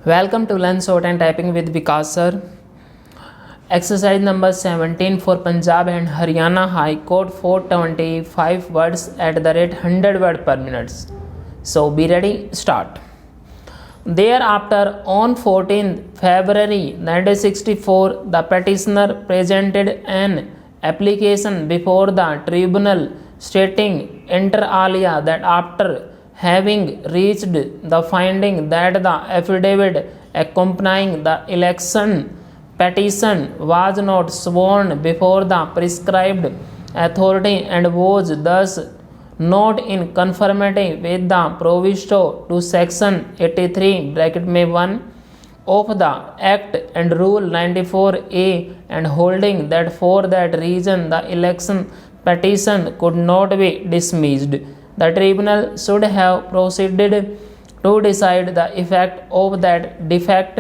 Welcome to Learn Short and Typing with Vikas sir. Exercise number 17 for Punjab and Haryana High Court 425 words at the rate 100 word per minute. So be ready, start. Thereafter, on 14th February 1964, the petitioner presented an application before the tribunal stating inter alia that after having reached the finding that the affidavit accompanying the election petition was not sworn before the prescribed authority and was thus not in conformity with the proviso to section 83 bracket में 1 of the act and rule 94A and holding that for that reason the election petition could not be dismissed, the tribunal should have proceeded to decide the effect of that defect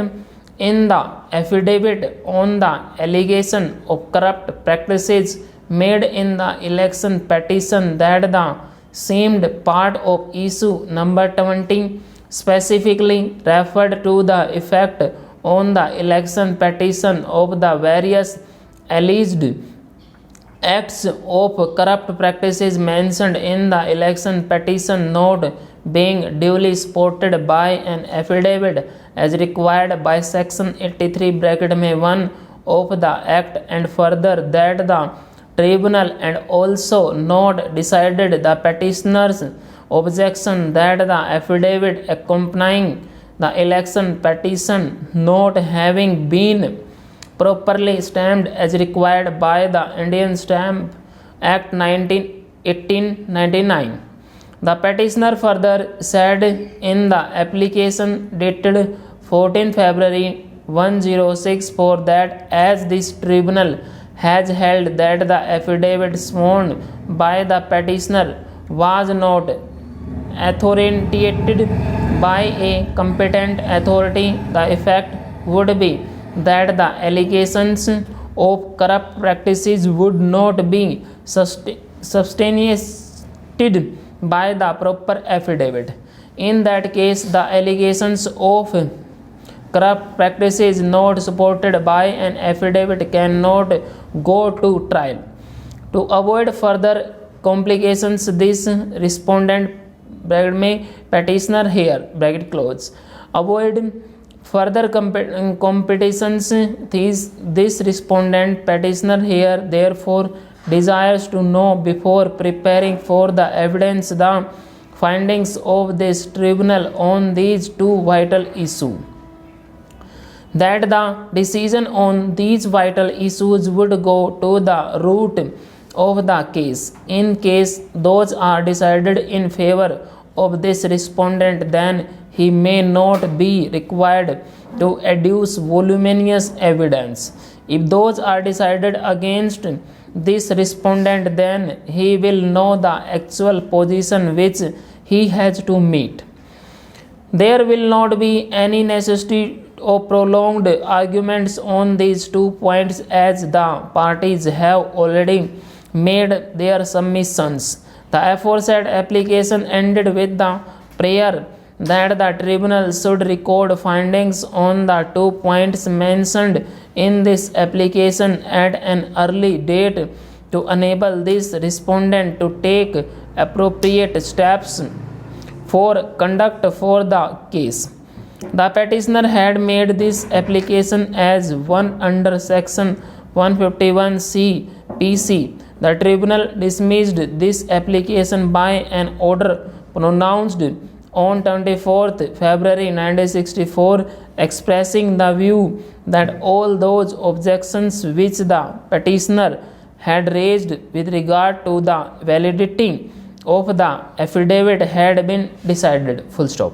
in the affidavit on the allegation of corrupt practices made in the election petition, that the seemed part of issue number 20 specifically referred to the effect on the election petition of the various alleged acts of corrupt practices mentioned in the election petition not being duly supported by an affidavit as required by section 83 bracket में 1 of the act, and further that the tribunal and also not decided the petitioner's objection that the affidavit accompanying the election petition not having been properly stamped as required by the Indian Stamp Act 1899. The petitioner further said in the application dated 14 February 1064 that as this tribunal has held that the affidavit sworn by the petitioner was not authenticated by a competent authority, the effect would be that the allegations of corrupt practices would not be substantiated by the proper affidavit. In that case, the allegations of corrupt practices not supported by an affidavit cannot go to trial. To avoid further complications, this respondent bracket में petitioner here bracket close avoid further competitions, this respondent petitioner here therefore desires to know before preparing for the evidence the findings of this tribunal on these two vital issues, that the decision on these vital issues would go to the root of the case. In case those are decided in favor of this respondent, then he may not be required to adduce voluminous evidence. If those are decided against this respondent, then he will know the actual position which he has to meet. There will not be any necessity of prolonged arguments on these 2 points, as the parties have already made their submissions. The aforesaid application ended with the prayer that the tribunal should record findings on the 2 points mentioned in this application at an early date to enable this respondent to take appropriate steps for conduct for the case. The petitioner had made this application as one under section 151C PC. The tribunal dismissed this application by an order pronounced on 24th February 1964, expressing the view that all those objections which the petitioner had raised with regard to the validity of the affidavit had been decided. Full stop.